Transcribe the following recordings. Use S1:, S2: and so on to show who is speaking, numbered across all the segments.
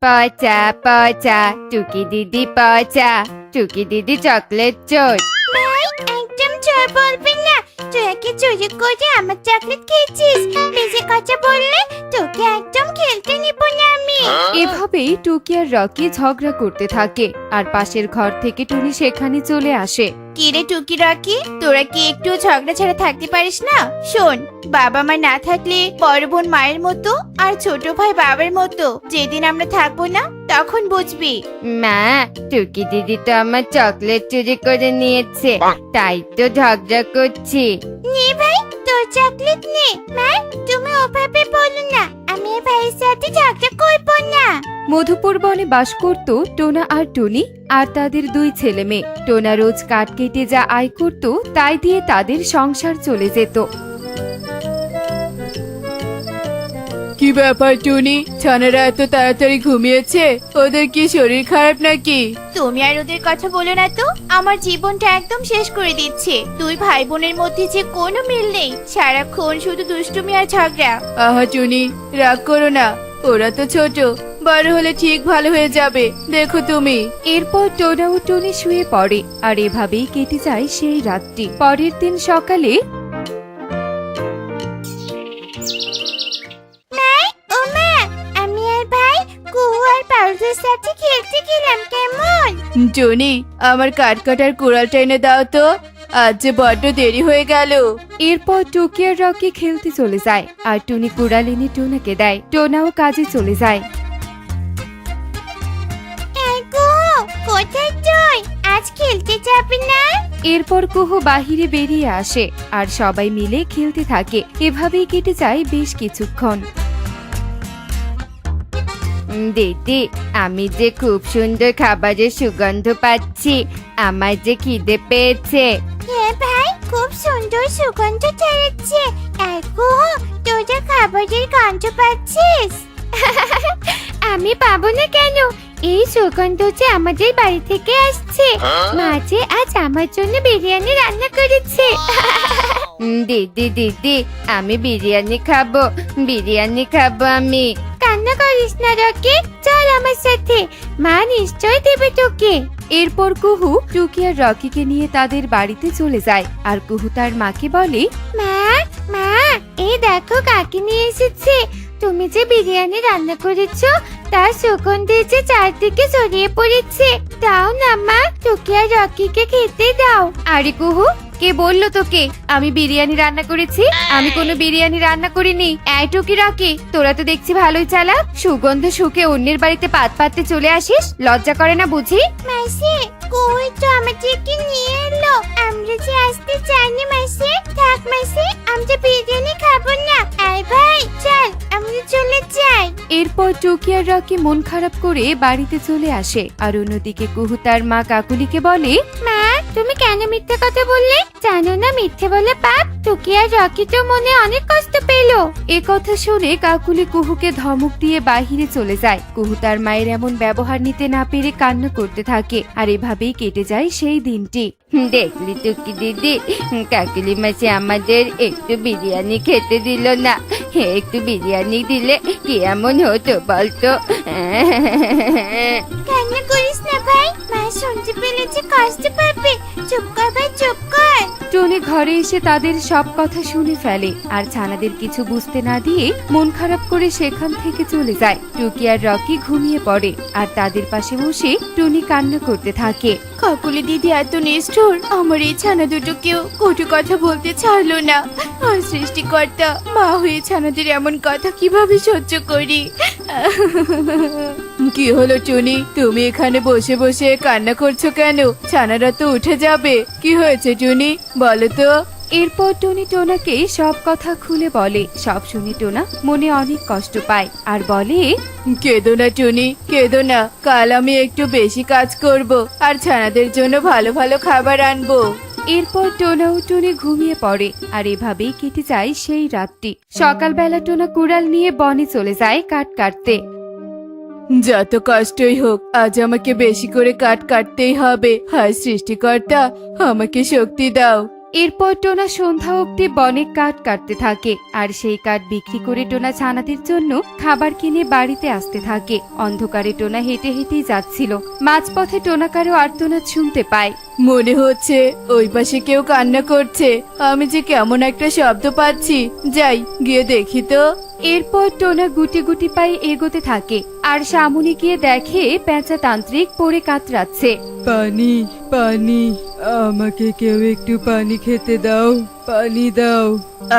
S1: পচা পচা টুকি দিদি পচা টুকি দিদি চকলেট চোর।
S2: ভাই একদম চোর বলবি না, তোরা কি চুরি করে আমার চকলেট খেয়েছিস? বেশি কথা বললে তোকে একদম খেলতে নিব না আমি।
S1: এভাবেই টুকি আর রকি ঝগড়া করতে থাকে আর পাশের ঘর থেকে টুনি সেখানে চলে আসে।
S2: কি রে টুকি রকি, তোরা কি একটু ঝগড়া ছাড়া থাকতে পারিস না? শোন, বাবা মা না থাকলে বড় বোন মায়ের মতো আর ছোট ভাই বাবার মতো। যেদিন আমরা থাকবো না তখন বুঝবি।
S1: মা, টুকি দিদি তো আমার চকলেট চুরি করে নিয়েছে, তাই তো ঝগড়া করছি।
S2: নে ভাই, তোর চকলেট নে। মা, তুমি ওভাবে বলো না, আমি এই ভাইয়ের সাথে ঝগড়া করবো না।
S1: মধুপুর বনে বাস করত টোনা আর টুনি আর তাদের দুই ছেলে মেয়ে। টোনা রোজ কাঠ কেটে যা আয় করত তাই দিয়ে তাদের সংসার চলে যেত।
S3: কি ব্যাপার টুনি, ছানারা এত তাড়াতাড়ি ঘুমিয়েছে? ওদের কি শরীর খারাপ নাকি?
S2: তুমি আর ওদের কথা বলো না তো, আমার জীবনটা একদম শেষ করে দিচ্ছে। দুই ভাই বোনের মধ্যে যে কোনো মিল নেই, সারাক্ষণ শুধু দুষ্টুমি আর ঝগড়া।
S3: আহা টুনি, রাগ করো না, ওরা তো ছোট, বড় হলে ঠিক ভালো হয়ে যাবে, দেখো তুমি।
S1: এরপর টোনা ও টুনি শুয়ে পড়ে আর এভাবেই কেটে যায় সেই রাতটি। পরের দিন সকালে
S2: ও মা, আমি আর ভাই কুহু আর পাউলদের সাথে খেলতে গেলাম, কেমন?
S3: টুনি, আমার কাঠ কাটার কুড়ালটা এনে দাও তো, আজ যে বড্ড দেরি হয়ে গেল।
S1: এরপর টুকি আর রকি খেলতে চলে যায় আর টুনি কুড়াল এনে টোনাকে দেয়। টোনাও কাজে চলে যায়।
S2: এই কুহু, কোথায় তুই? আজ খেলতে যাবি না?
S1: এরপর কুহু বাহিরে বেরিয়ে আসে আর সবাই মিলে খেলতে থাকে। এভাবেই কেটে যায় বেশ কিছুক্ষণ। দিদি, আমি যে খুব সুন্দর খাবারের সুগন্ধ পাচ্ছি, আমার যে খিদে পেয়েছে।
S2: হ্যাঁ ভাই, খুব সুন্দর সুগন্ধ ছড়াচ্ছে। এই কুহু, তোরা খাবারের গন্ধ পাচ্ছিস?
S1: আমি পাবো না কেন? এই সুগন্ধ যে আমাদের বাড়ি থেকে আসছে। মা যে আজ আমার জন্য বিরিয়ানি রান্না করেছে। দিদি দিদি, আমি বিরিয়ানি খাবো, বিরিয়ানি খাবো আমি। কান্না করিস না রকি, চল আমার সাথে, মা নিশ্চয় দেবে তোকে। এরপর কুহু টুকি আর রকিকে নিয়ে তাদের বাড়িতে চলে যায় আর কুহু তার মাকে বলে, মা মা, এই দেখো কাকি নিয়ে এসেছে। তুমি যে বিরিয়ানি রান্না করেছো তার সুগন্ধে যে চারদিকে ছড়িয়ে পড়েছে। দাও না মা, টুকি আর রকিকে খেতে দাও। আরে কুহু, কে বললো তোকে আমি বিরিয়ানি রান্না করেছি? আমি কোনো বিরিয়ানি রান্না করিনি। এই টুকি রকি, তোরা তো দেখছি ভালোই চালাক। সুগন্ধ শুকে অন্যের বাড়িতে পাত পাততে চলে আসিস, লজ্জা করে না বুঝি?
S2: মাসি, কুহু তো আমাদেরকে নিয়ে এলো, আমরা যে আসতে চাইনি। মাসি থাক, মাসি আমরা বিরিয়ানি খাবো না। এই ভাই চল, আমরা চলে যাই।
S1: এরপর টুকি আর রকি মন খারাপ করে বাড়িতে চলে আসে আর অন্যদিকে কুহু তার মা কাকুলিকে বলে, মা তুমি কেন মিথ্যে কথা বললে? জানো না মিথ্যে বলে পাপ? টুকি আর রকি তো মনে অনেক কষ্ট পেলো। এ কথা শুনে কাকুলি কুহুকে ধমক দিয়ে বাহিরে চলে যায়। কুহু তার মায়ের এমন ব্যবহার নিতে না পেরে কান্না করতে থাকে আর এভাবেই কেটে যায় সেই দিনটি। দেখলি টুকি দিদি, কাকুলি মাসি আমাদের একটু বিরিয়ানি খেতে দিল না। একটু বিরিয়ানি দিলে কি এমন হতো বলতো?
S2: কান্না করিস না ভাই, মা শুনতে পেলে যে কষ্ট পাবে। চুপ কর ভাই, চুপ কর।
S1: টনি ঘরে এসে তাদের সব কথা শুনে ফেলে আর ছানাদের কিছু বুঝতে না দিয়ে মন খারাপ করে সেখান থেকে চলে যায়। টুকি আর রকি ঘুমিয়ে পড়ে আর তাদের পাশে বসে টনি কান্না করতে থাকে।
S3: কাকুলি দিদি এত নিষ্ঠুর, আমার এই ছানা দুটোকেও কটু কথা বলতে ছাড়লো না। আর সৃষ্টিকর্তা, মা হয়ে ছানাদের এমন কথা কিভাবে সহ্য করি? কি হলো টুনি, তুমি এখানে বসে বসে কান্না করছো কেন? ছানারা তো উঠে যাবে। কি হয়েছে টুনি, বলো তো?
S1: এরপর টনি টোনাকে সব কথা খুলে বলে। সব শুনে টোনা মনে অনেক কষ্ট পায় আর বলে,
S3: কেঁদো না টুনি, কেঁদো না। কাল আমি একটু বেশি কাজ করব আর ছানাদের জন্য ভালো ভালো খাবার আনবো।
S1: এরপর টোনা ও টনি ঘুমিয়ে পড়ে আর এভাবেই কেটে যায় সেই রাতটি। সকালবেলা টোনা কুড়াল নিয়ে বনে চলে যায় কাঠ কাটতে।
S3: যত কষ্টই হোক, আজ আমাকে বেশি করে কাঠ কাটতেই হবে। হায় সৃষ্টিকর্তা, আমাকে শক্তি দাও।
S1: এরপর টোনা সন্ধ্যা অবধি বনে কাঠ কাটতে থাকে আর সেই কাঠ বিক্রি করে টোনা ছানাদের জন্য খাবার কিনে বাড়িতে আসতে থাকে। অন্ধকারে টোনা হেঁটে হেঁটেই যাচ্ছিল। মাঝপথে টোনা কারো আর্তনাদ শুনতে পায়।
S3: মনে হচ্ছে ওই পাশে কেউ কান্না করছে। আমি যে কেমন একটা শব্দ পাচ্ছি, যাই গিয়ে দেখি তো।
S1: এরপর টোনা গুটি গুটি পায়ে এগোতে থাকে আর সামনে গিয়ে দেখে পেঁচা তান্ত্রিক পড়ে কাতরাচ্ছে।
S3: পানি পানি, আমাকে কেউ একটু পানি খেতে দাও, পানি দাও।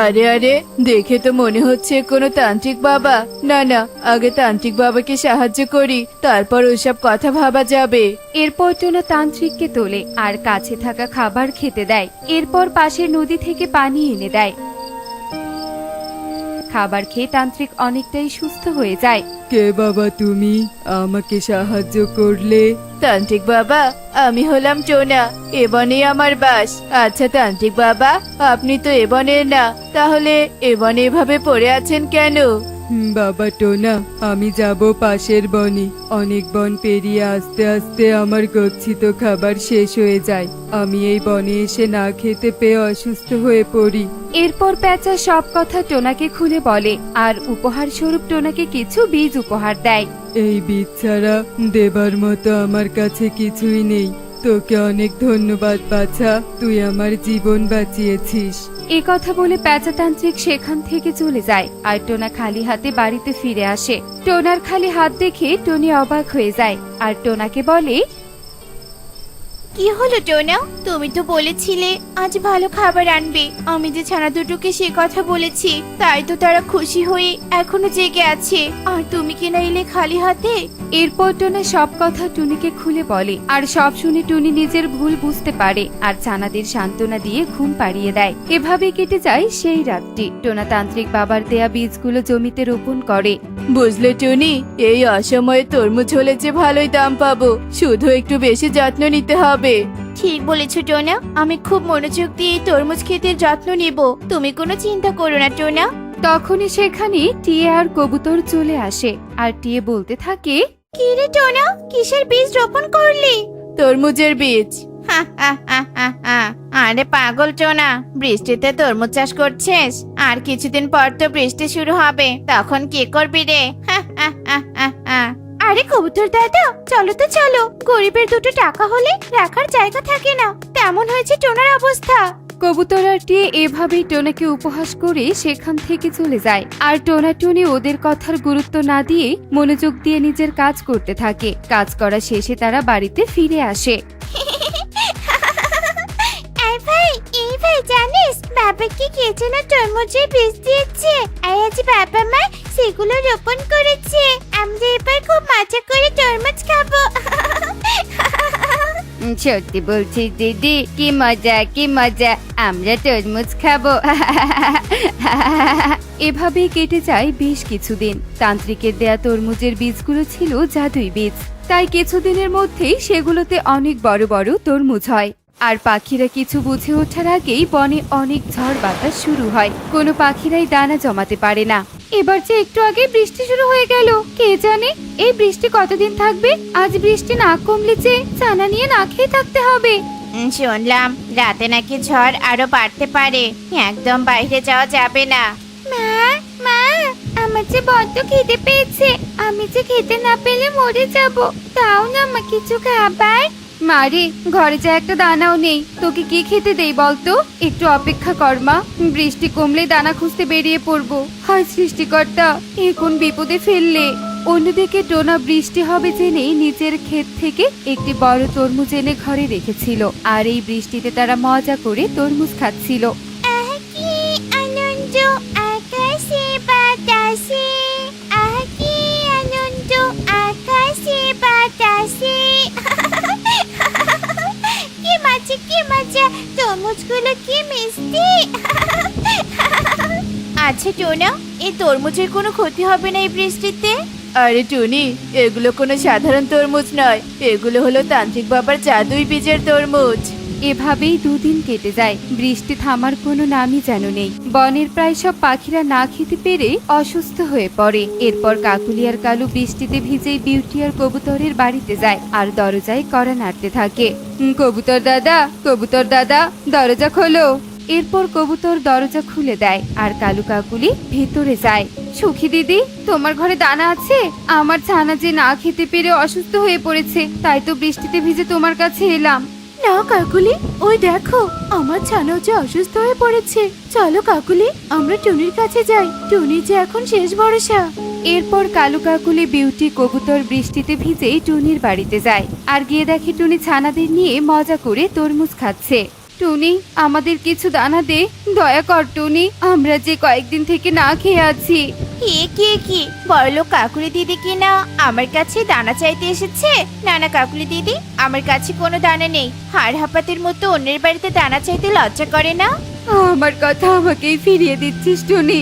S3: আরে আরে, দেখে তো মনে হচ্ছে কোনো তান্ত্রিক বাবা। না না, আগে তান্ত্রিক বাবাকে সাহায্য করি, তারপর ওসব কথা ভাবা যাবে।
S1: এরপর টোনা তান্ত্রিককে তোলে আর কাছে থাকা খাবার খেতে দেয়। এরপর পাশের নদী থেকে পানি এনে দেয়। খাবার খেয়ে তান্ত্রিক অনেকটাই সুস্থ হয়ে যায়।
S3: কে বাবা তুমি, আমাকে সাহায্য করলে? তান্ত্রিক বাবা, আমি হলাম টোনা, এ বনে আমার বাস। আচ্ছা তান্ত্রিক বাবা, আপনি তো এ বনের না, তাহলে এ বনে এভাবে পড়ে আছেন কেন? বাবা টোনা, আমি যাব পাশের বনে। অনেক বন পেরিয়ে আস্তে আস্তে আমার গচ্ছিত খাবার শেষ হয়ে যায়। আমি এই বনে এসে না খেতে পেয়ে অসুস্থ হয়ে পড়ি।
S1: এরপর পেঁচা সব কথা টোনাকে খুলে বলে আর উপহার স্বরূপ টোনাকে কিছু বীজ উপহার দেয়।
S3: এই বীজ ছাড়া দেবার মতো আমার কাছে কিছুই নেই। তোকে অনেক ধন্যবাদ বাছা, তুই আমার জীবন বাঁচিয়েছিস।
S1: এ কথা বলে পেঁচাতান্ত্রিক সেখান থেকে চলে যায় আর টোনা খালি হাতে বাড়িতে ফিরে আসে। টোনার খালি হাত দেখে টনি অবাক হয়ে যায় আর টোনাকে বলে,
S2: কি হলো টোনা? তুমি তো বলেছিলে আজ ভালো খাবার আনবে। আমি যে ছানা দুটোকে সে কথা বলেছি, তাই তো তারা খুশি হয়ে এখনো জেগে আছে। আর তুমি কিনা এলে খালি হাতে।
S1: এরপর টোনা সব কথা টুনিকে খুলে বলে আর সব শুনে টুনি নিজের ভুল বুঝতে পারে আর ছানাদের সান্ত্বনা দিয়ে ঘুম পাড়িয়ে দেয়। এভাবে কেটে যায় সেই রাতটি। টোনা তান্ত্রিক বাবার দেয়া বীজগুলো জমিতে রোপণ করে।
S3: বুঝলে টুনি, এই অসময়ে তরমুজ হলে যে ভালোই দাম পাবো, শুধু একটু বেশি যত্ন নিতে হবে।
S2: ঠিক বলেছো টোনা, আমি খুব মনোযোগ দিয়ে এই তরমুজ ক্ষেতের যত্ন নেব। তুমি কোনো চিন্তা করো না টোনা।
S1: তখনই সেখানে টিয়ে আর কবুতর চলে আসে আর টিয়ে বলতে থাকে,
S2: কি রে টোনা, কিসের বীজ রোপণ করলি?
S3: তরমুজের বীজ।
S2: আরে পাগল টোনা, বৃষ্টিতে তরমুজ চাষ করছিস? আর কিছুদিন পর তো বৃষ্টি শুরু হবে, তখন কি করবি রে? আরে কবুতর দাদা, চলো তো চলো। গরিবের দুটো টাকা হলে রাখার জায়গা থাকে না, তেমন হয়েছে টোনার অবস্থা।
S1: কবুতর আর টিয়ে এভাবেই টোনাকে উপহাস করে সেখান থেকে চলে যায় আর টোনা টুনি ওদের কথার গুরুত্ব না দিয়ে মনোযোগ দিয়ে নিজের কাজ করতে থাকে। কাজ করা শেষে তারা বাড়িতে ফিরে আসে।
S2: এই ভাই জানিস, বাবাকে কে যেন তরমুজের বীজ দিয়েছে। আর আজ বাবা মা সেগুলো রোপণ করেছে। আমরা এবার খুব মজা করে তরমুজ খাবো।
S1: সত্যি বলছি দিদি, কি মজা কি মজা, আমরা তরমুজ খাবো। এভাবেই কেটে যায় বেশ কিছুদিন। তান্ত্রিকের দেয়া তরমুজের বীজগুলো ছিল জাদুই বীজ, তাই কিছুদিনের মধ্যেই সেগুলোতে অনেক বড় বড় তরমুজ হয়। আর পাখিরা কিছু বুঝে ওঠার আগেই বনে অনেক ঝড় বাতাস শুরু হয়। কোনো পাখিরাই দানা জমাতে পারে না। এবার যে একটু আগে বৃষ্টি শুরু হয়ে গেল, কে জানে এই বৃষ্টি কতদিন থাকবে। আজ বৃষ্টি না কমলে যে ছানা নিয়ে না খেয়ে থাকতে হবে।
S2: শুনলাম রাতে নাকি ঝড় আরো বাড়তে পারে, একদম বাইরে যাওয়া যাবে না।
S1: মা মা, আমার যে বড্ড খিদে পেয়েছে, আমি যে খেতে না পেলে মরে যাব। দাও না মা কিছু খাবার। মারে, ঘরে যা একটা দানাও নেই, তোকে কি খেতে দেই বলতো? একটু অপেক্ষা কর মা, বৃষ্টি কমলে দানা খুঁজতে বেরিয়ে পড়বো। হয় সৃষ্টিকর্তা, এ কোন বিপদে ফেললে। অন্যদিকে টোনা বৃষ্টি হবে জেনে নিজের ক্ষেত থেকে একটি বড় তরমুজ এনে ঘরে রেখেছিল আর এই বৃষ্টিতে তারা মজা করে তরমুজ খাচ্ছিল।
S2: আহ কি আনন্দ আকাশে বাতাসে, আহ কি আনন্দ আকাশে বাতাসে। কি মজা, তরমুজগুলো কি মিষ্টি। আচ্ছা টোনা, এই তরমুজের কোনো ক্ষতি হবে না এই বৃষ্টিতে?
S3: আরে টুনি, এগুলো কোনো সাধারণ তরমুজ নয়, এগুলো হলো তান্ত্রিক বাবার জাদুই বীজের তরমুজ।
S1: এভাবেই দুদিন কেটে যায়। বৃষ্টি থামার কোনো নামই যেন নেই। বনের প্রায় সব পাখিরা না খেতে পেরে অসুস্থ হয়ে পড়ে। এরপর কাকুলি আর কালু বৃষ্টিতে ভিজেই বিউটি আর কবুতরের বাড়িতে যায় আর দরজায় কড়া নাড়তে থাকে। কবুতর দাদা, কবুতর দাদা, দরজা খোলো। এরপর কবুতর দরজা খুলে দেয় আর কালু কাকুলি ভেতরে যায়। সুখী দিদি, তোমার ঘরে দানা আছে? আমার ছানা যে না খেতে পেরে অসুস্থ হয়ে পড়েছে, তাই তো বৃষ্টিতে ভিজে তোমার কাছে এলাম।
S3: না কাকুলি, ওই দেখো আমার ছানাও যে অসুস্থ হয়ে পড়েছে। চলো কাকুলি, আমরা টুনির কাছে যাই, টুনি যে এখন শেষ ভরসা।
S1: এরপর কালু কাকুলি বিউটি কবুতর বৃষ্টিতে ভিজেই টুনির বাড়িতে যায় আর গিয়ে দেখে টুনি ছানাদের নিয়ে মজা করে তরমুজ খাচ্ছে। টুনি, আমাদের কিছু দানা দে, দয়া কর টুনি, আমরা যে কয়েকদিন থেকে না খেয়ে আছি।
S2: কি বড়লোক কাকুলি দিদি কি না আমার কাছে দানা চাইতে এসেছে? না না কাকুলি দিদি, আমার কাছে কোনো দানা নেই। হাড় হাপাতের মতো অন্যের বাড়িতে দানা চাইতে লজ্জা করে না?
S1: আমার কথা আমাকেই ফিরিয়ে দিচ্ছিস টুনি?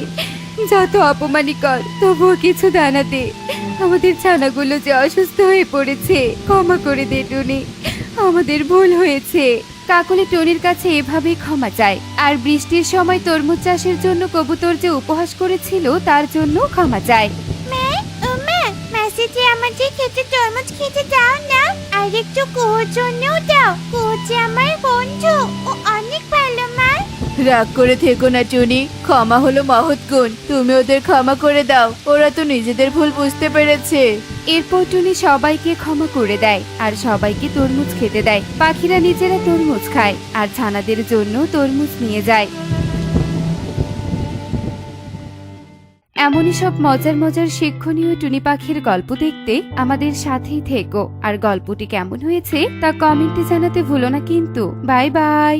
S1: যত অপমানই কর, তবুও কিছু দানা দে। আমাদের ছানাগুলো যে অসুস্থ হয়ে পড়েছে, ক্ষমা করে দে টুনি, আমাদের ভুল হয়েছে। কাকলি টুনির কাছে এভাবেই ক্ষমা চায় আর বৃষ্টির সময় তরমুজ চাষের জন্য কবুতর যে উপহাস করেছিল তার জন্য ক্ষমা চায়।
S2: মেসেজে আমাদের খেতে তরমুজ খেতে দাও না, আর একটু কুয়োর জন্যও দাও। কুয়ো যে আমার বন্ধু, ও অনেক ভালো মা।
S3: রাগ করে থেকো না টুনি, ক্ষমা হলো মহৎ গুণ, তুমি ওদের ক্ষমা করে দাও, ওরা তো নিজেদের ভুল বুঝতে পেরেছে।
S1: এরপর টুনি সবাইকে ক্ষমা করে দেয় আর সবাইকে তরমুজ খেতে দেয়। পাখিরা নিজেরা তরমুজ খায় আর ছানাদের জন্য তরমুজ নিয়ে যায়। এমনই সব মজার মজার শিক্ষণীয় টুনি পাখির গল্প দেখতে আমাদের সাথেই থেকো। আর গল্পটি কেমন হয়েছে তা কমেন্টে জানাতে ভুলো না কিন্তু। Bye bye.